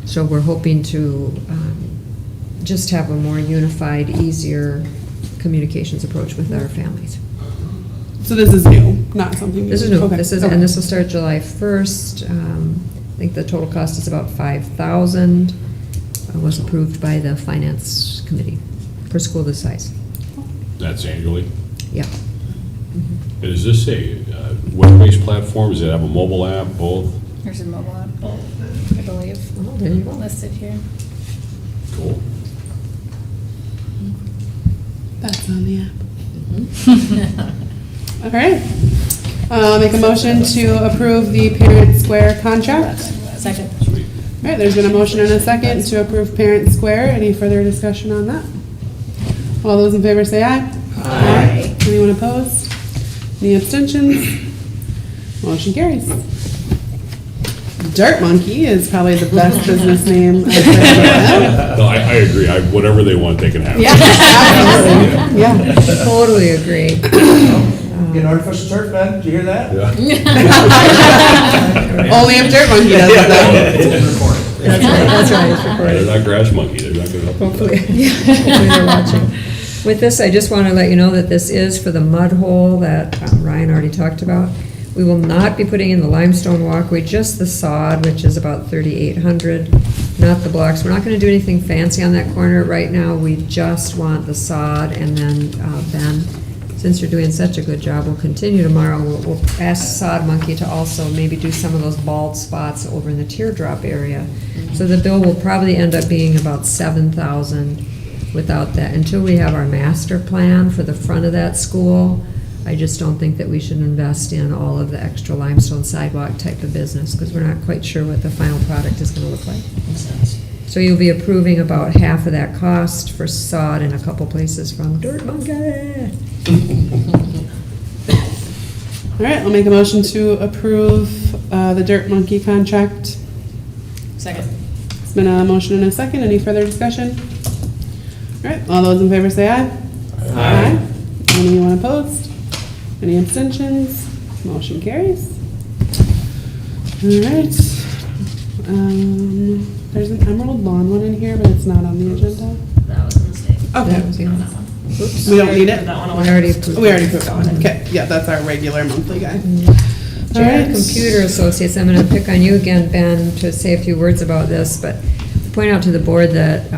So we're hoping to just have a more unified, easier communications approach with our families. So this is new, not something. This is new. Okay. And this will start July 1st. I think the total cost is about $5,000. Was approved by the finance committee per school this size. That's annually? Yeah. And is this a web-based platform? Does it have a mobile app, both? There's a mobile app, I believe, Oh, there you go. listed here. Cool. That's on the app. All right. Make a motion to approve the Parent Square contract. Second. Sweet. All right, there's been a motion and a second to approve Parent Square. Any further discussion on that? All those in favor say aye. Aye. Anyone opposed? Any abstentions? Motion carries. Dirt Monkey is probably the best business name I've heard. No, I agree. Whatever they want, they can have. Yeah, absolutely. Yeah. Totally agree. Get an artificial turf, man. Did you hear that? Yeah. Only if Dirt Monkey does it though. That's right, it's recorded. They're not Grass Monkey. They're not going to help. Hopefully, hopefully they're watching. With this, I just want to let you know that this is for the mud hole that Ryan already talked about. We will not be putting in the limestone walkway, just the sod, which is about 3,800, not the blocks. We're not going to do anything fancy on that corner right now. We just want the sod, and then Ben, since you're doing such a good job, we'll continue tomorrow. We'll ask Sod Monkey to also maybe do some of those bald spots over in the teardrop area. So the bill will probably end up being about $7,000 without that. Until we have our master plan for the front of that school, I just don't think that we should invest in all of the extra limestone sidewalk type of business, because we're not quite sure what the final product is going to look like. So you'll be approving about half of that cost for sod in a couple places from Dirt Monkey. All right, I'll make a motion to approve the Dirt Monkey contract. Second. It's been a motion and a second. Any further discussion? All right, all those in favor say aye. Aye. Anyone opposed? Any abstentions? Motion carries. All right. There's an Emerald Lawn one in here, but it's not on the agenda. That was a mistake. Okay. That was the On other. that one. Oops. We don't need it? That one We away. already approved. We already proved that one. Okay, yeah, that's our regular monthly guy. All Jared right. Computer Associates, I'm going to pick on you again, Ben, to say a few words about this, but point out to the board that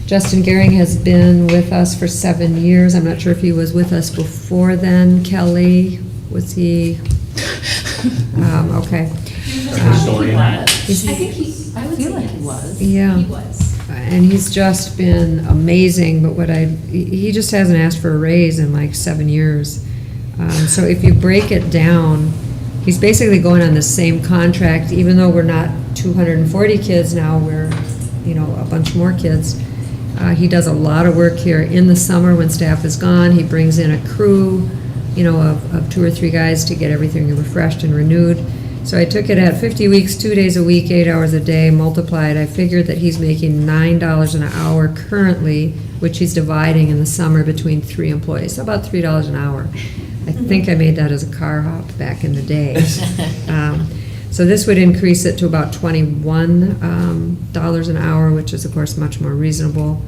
Justin Gehring has been with us for 7 years. I'm not sure if he was with us before then. Kelly, was he? Okay. Historian. I think I would feel like he was. Yeah. He was. And he's just been amazing, but he just hasn't asked for a raise in like 7 years. So if you break it down, he's basically going on the same contract, even though we're not 240 kids now, we're, a bunch more kids. He does a lot of work here in the summer when staff is gone. He brings in a crew, of 2 or 3 guys to get everything refreshed and renewed. So I took it at 50 weeks, 2 days a week, 8 hours a day, multiplied. I figured that he's making $9 an hour currently, which he's dividing in the summer between 3 employees, so about $3 an hour. I think I made that as a car hop back in the day. So this would increase it to about $21 an hour, which is, of course, much more reasonable,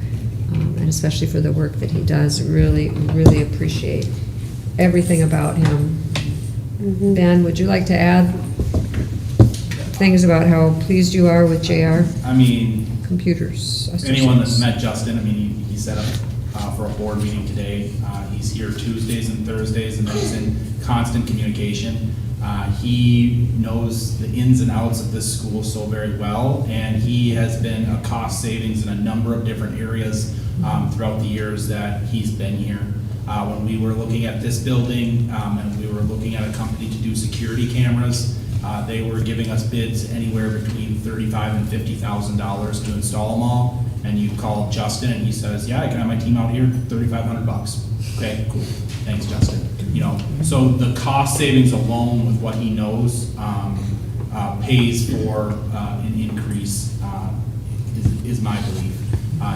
and especially for the work that he does. Really, really appreciate everything about him. Ben, would you like to add things about how pleased you are with JR I mean, Computers? anyone that's met Justin, I mean, he set up for a board meeting today. He's here Tuesdays and Thursdays, and he's in constant communication. He knows the ins and outs of this school so very well, and he has been a cost savings in a number of different areas throughout the years that he's been here. When we were looking at this building, and we were looking at a company to do security cameras, they were giving us bids anywhere between $35,000 and $50,000 to install them all. And you call Justin and he says, yeah, I can have my team out here, $3,500. Okay, cool. Thanks, Justin. So the cost savings alone with what he knows pays for an increase, is my belief.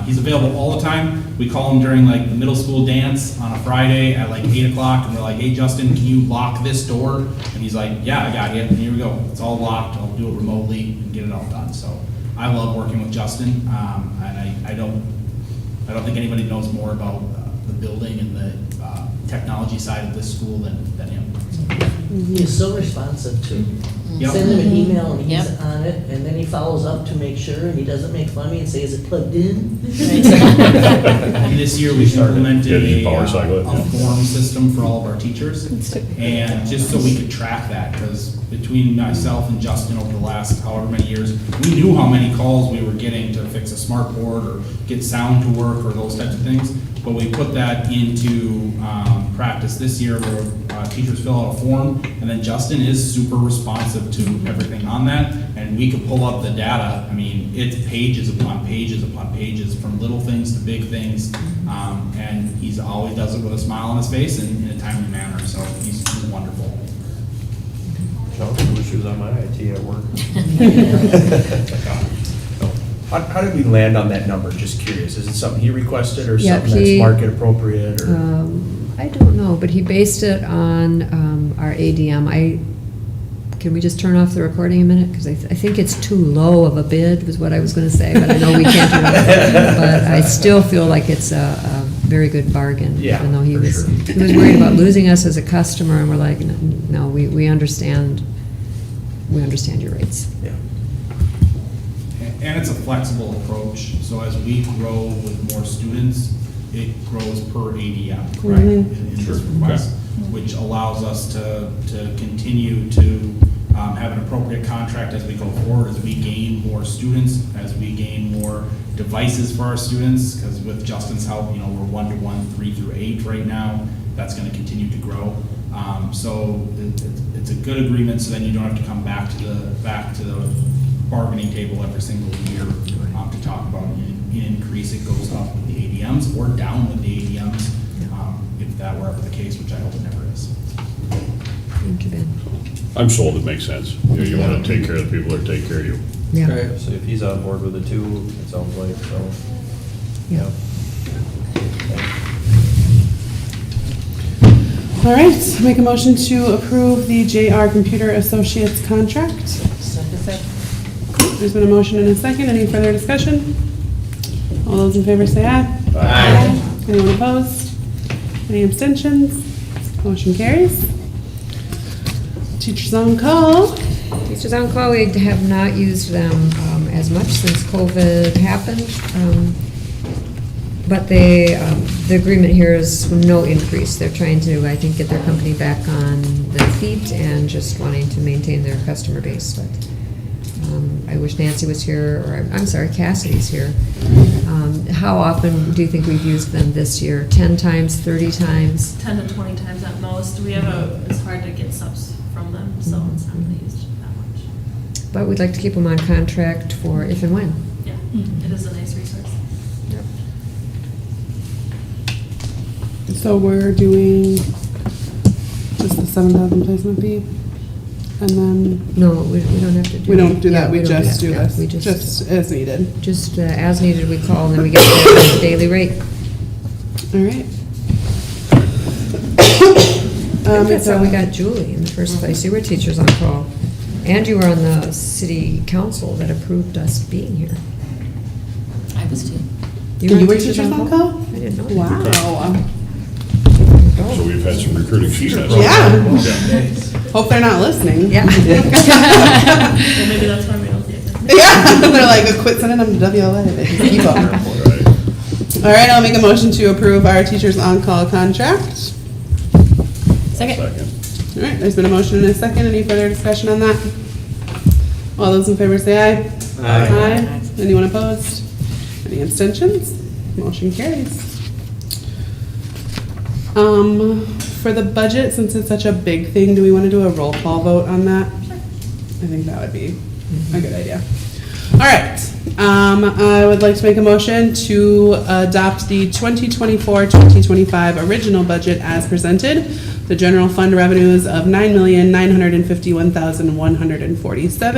He's available all the time. We call him during like the middle school dance on a Friday at like 8 o'clock, and we're like, hey, Justin, can you lock this door? And he's like, yeah, I got you. And here we go. It's all locked. I'll do it remotely and get it all done. So I love working with Justin, and I don't think anybody knows more about the building and the technology side of this school than him. He's so responsive too. Yep. Send him an email and he's Yep. on it, and then he follows up to make sure, and he doesn't make fun of me and say, is it plugged in? And this year, we implemented Yeah, you power cycle it, a yeah. form system for all of our teachers. And just so we could track that, because between myself and Justin over the last however many years, we knew how many calls we were getting to fix a smart board or get sound to work or those types of things. But we put that into practice this year where teachers fill out a form, and then Justin is super responsive to everything on that, and we could pull up the data. I mean, it's pages upon pages upon pages, from little things to big things, and he's always does it with a smile on his face and in a timely manner, so he's wonderful. I wish he was on my IT at work. How did we land on that number? Just curious. Is it something he requested or Yeah, something that's market appropriate? Or? I don't know, but he based it on our ADM. Can we just turn off the recording a minute? Because I think it's too low of a bid, was what I was going to say, but I know we can't do that. But I still feel like it's a very good bargain, Yeah, even though he for was sure. he was worried about losing us as a customer, and we're like, no, we understand. We understand your rates. Yeah. And it's a flexible approach, so as we grow with more students, it grows per ADM, correct? In this request, which allows us to continue to have an appropriate contract as we go forward, as we gain more students, as we gain more devices for our students, because with Justin's help, we're 1-to-1, 3 through 8 right now. That's going to continue to grow. So it's a good agreement, so then you don't have to come back to the bargaining table every single year to talk about an increase. It goes up with the ADMs or down with the ADMs, if that were ever the case, which I hope it never is. Thank you, Ben. I'm sold it makes sense. You want to take care of the people that take care of you. Yeah. Right, so if he's on board with the two, it sounds like, so, Yeah. All right, make a motion to approve the JR Computer Associates contract. There's been a motion and a second. Any further discussion? All those in favor say aye. Aye. Anyone opposed? Any abstentions? Motion carries. Teachers on call. Teachers on call, we have not used them as much since COVID happened. But they, the agreement here is no increase. They're trying to, I think, get their company back on their feet and just wanting to maintain their customer base. But I wish Nancy was here, or I'm sorry, Cassidy's here. How often do you think we've used them this year? 10 times, 30 times? 10 to 20 times at most. We have it's hard to get subs from them, so it's not really used that much. But we'd like to keep them on contract for if and when. Yeah, it is a nice resource. So we're doing just the 7,000 placement fee, and then No, we don't have to do. we don't do yeah, that, we just do yeah, this, we just as needed. Just as needed, we call, and then we get the daily rate. All right. I think that's how we got Julie in the first place. You were teachers on call. And you were on the city council that approved us being here. I was too. You were teachers on call? I didn't know. Wow. So we've had some recruiting success. Yeah. Okay. Hope they're not listening. Yeah. Well, maybe that's why we don't get them. Yeah, they're like, quit sending them to WLA, they just keep them. Right. All right, I'll make a motion to approve our teachers on-call contract. Second. All right, there's been a motion and a second. Any further discussion on that? All those in favor say aye. Aye. Anyone opposed? Any abstentions? Motion carries. For the budget, since it's such a big thing, do we want to do a roll call vote on that? I think that would be a good idea. All right, I would like to make a motion to adopt the 2024-2025 original budget as presented. The general fund revenues of $9,951,147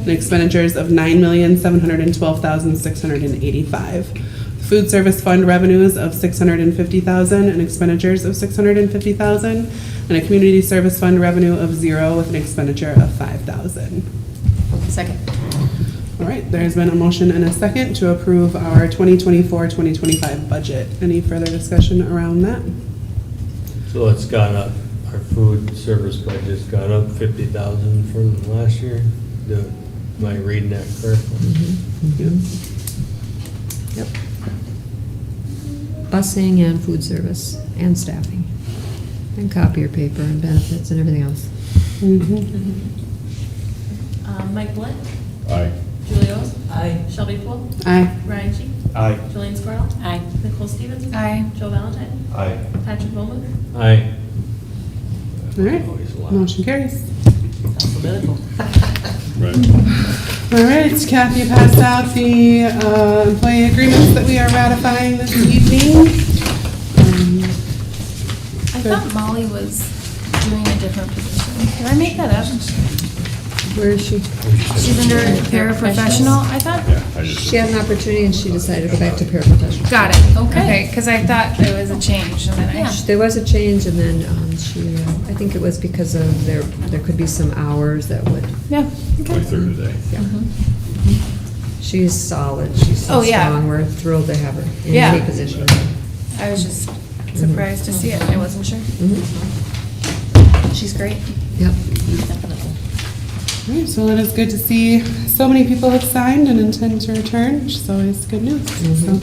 and expenditures of $9,712,685. Food service fund revenues of $650,000 and expenditures of $650,000, and a community service fund revenue of $0 with an expenditure of $5,000. Second. All right, there's been a motion and a second to approve our 2024-2025 budget. Any further discussion around that? So it's gone up, our food service budget's gone up 50,000 from last year? Am I reading that correctly? Yep. Busing and food service and staffing and copier paper and benefits and everything else. Mike Blitt, Aye. Julie Owes, Aye. Shelby Poole, Aye. Ryan Sheik, Aye. Jillian Squirrel, Aye. Nicole Stevens, Aye. Joe Valentine, Aye. Patrick Bowman. Aye. All right, Always a lot. motion carries. Alphabetical. Right. All right, Kathy passed out the employee agreements that we are ratifying this evening. I thought Molly was doing a different position. Did I make that up? Where is she? She's under paraprofessional, I thought? Yeah, I just. She had an opportunity and she decided to go back to paraprofessional. Got it, okay, because I thought there was a change, and then I. There was a change and then she, I think it was because of there could be some hours that would, Yeah, My okay. third today. yeah. She's solid, she's so Oh, yeah. strong, we're thrilled to have her in Yeah. any position. I was just surprised to see it, I wasn't sure. Mhm. She's great. Yep. Definitely. All right, so it is good to see so many people have signed and intend to return, which is always good news. So,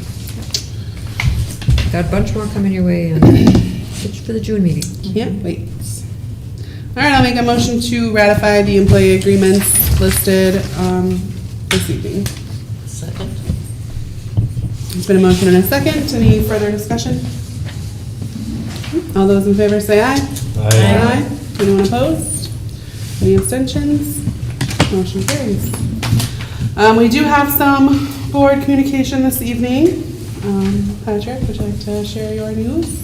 Got a bunch more coming your way and for the June meeting. can't wait. All right, I'll make a motion to ratify the employee agreements listed this evening. Second. There's been a motion and a second. Any further discussion? All those in favor say aye. Aye. Anyone opposed? Any abstentions? Motion carries. We do have some board communication this evening. Patrick, would you like to share your news?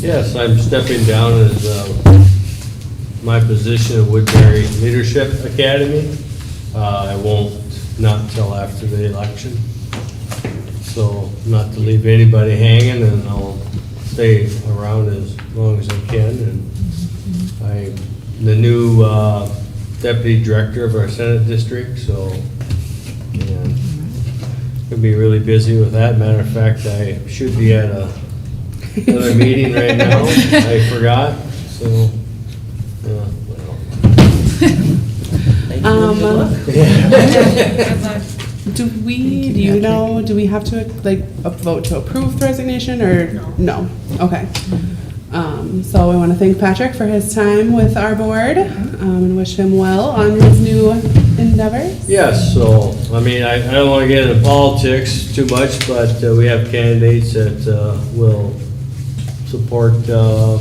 Yes, I'm stepping down as my position at Woodbury Leadership Academy. I won't, not until after the election. So not to leave anybody hanging, and I'll stay around as long as I can. And I'm the new deputy director of our Senate district, so and gonna be really busy with that. Matter of fact, I should be at another meeting right now. I forgot, so Thank you. Good luck. yeah. Good luck. Do you know, do we have to, like, vote to approve the resignation, or? No. Okay. So I want to thank Patrick for his time with our board, and wish him well on his new endeavors. Yes, so, I mean, I don't want to get into politics too much, but we have candidates that will support the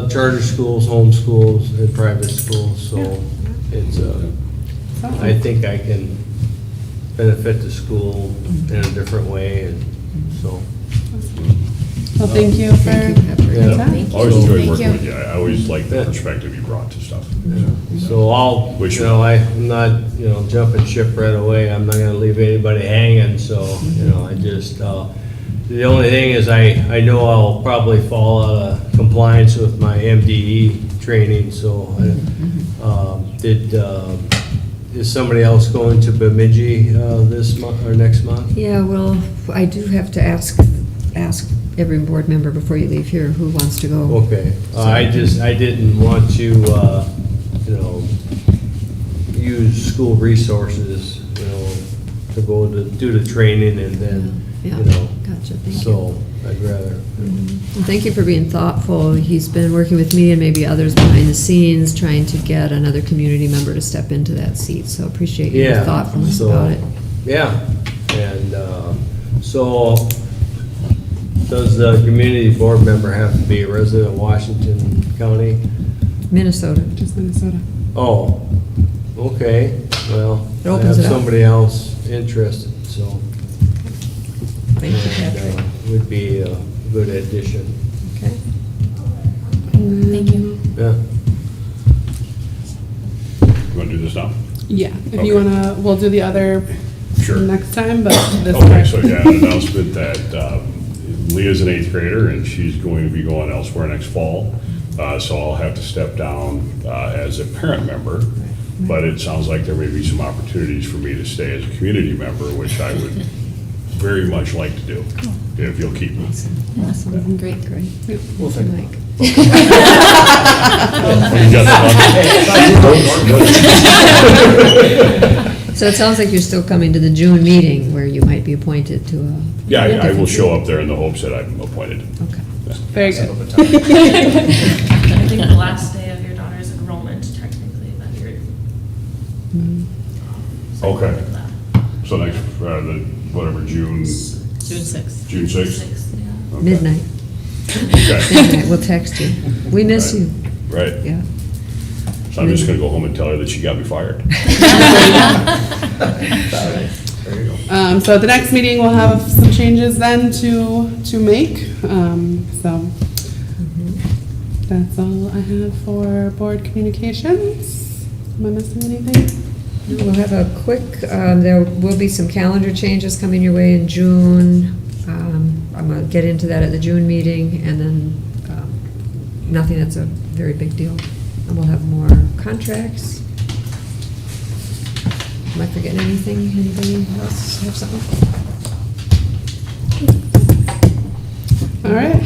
charter schools, home schools, and private schools, so it's, I think I can benefit the school in a different way, and so. Well, thank you for your time. I always enjoyed Thank working you. with you. I always like the perspective you brought to stuff. So I'll, Which- you know, I'm not, you know, jumping ship right away, I'm not gonna leave anybody hanging, so, you know, I just, the only thing is I know I'll probably fall out of compliance with my MDE training, so, is somebody else going to Bemidji, this month, or next month? Yeah, well, I do have to ask every board member before you leave here who wants to go. Okay, I didn't want to, you know, use school resources, you know, to go to do the training and then, you Yeah, know. gotcha, thank you. So, I'd rather. Well, thank you for being thoughtful. He's been working with me and maybe others behind the scenes, trying to get another community member to step into that seat, so appreciate your Yeah, thoughtfulness so- about it. Yeah, and, so, does the community board member have to be a resident of Washington County? Minnesota. Just Minnesota. Oh, okay, well, It I opens have it up. somebody else interested, so. Thank you, and, Patrick. Would be a good addition, Okay. Thank you. yeah. You want to do this now? Yeah, if Okay. you wanna, we'll do the other Sure. next time, but this. Okay, so yeah, an announcement that Leah's an 8th grader and she's going to be going elsewhere next fall. So I'll have to step down as a parent member. But it sounds like there may be some opportunities for me to stay as a community member, which I would very much like to do, if you'll keep me. Awesome, great. Well, thank you. Mike. You got that? So it sounds like you're still coming to the June meeting where you might be appointed to a. Yeah, I will different show seat. up there in the hopes that I'm appointed. Okay. Very good. I think the last day of your daughter's enrollment, technically, that you're. Okay. So next, whatever, June June 6th. 6th? Sixth, yeah. Okay. Midnight. Okay, Midnight, we'll text you. We miss Right. you, right. yeah. So I'm just gonna go home and tell her that she got me fired. There you go. So at the next meeting, we'll have some changes then to make, so that's all I have for board communications. Am I missing anything? We'll have a quick, there will be some calendar changes coming your way in June. I'm gonna get into that at the June meeting, and then nothing that's a very big deal. And we'll have more contracts. Am I forgetting anything? Anybody else have something? All right,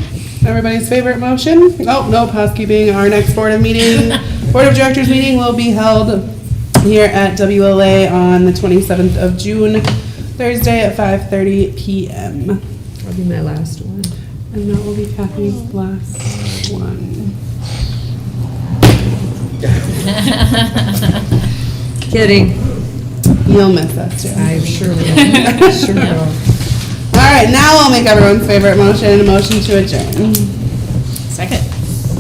everybody's favorite motion? Oh, no, housekeeping. Our next Board of Directors meeting will be held here at WLA on the 27th of June, Thursday at 5:30 PM. That'll be my last one. And that will be Kathy's last one. Kidding. You'll miss us too. I sure will. Sure will. All right, now I'll make everyone's favorite motion, a motion to adjourn. Second.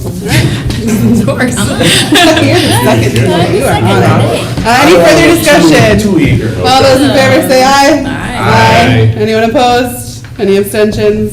Of course. You're the second. You are on it. Any Any further discussion? Too eager. All those in favor say aye. Aye. Anyone opposed? Any abstentions?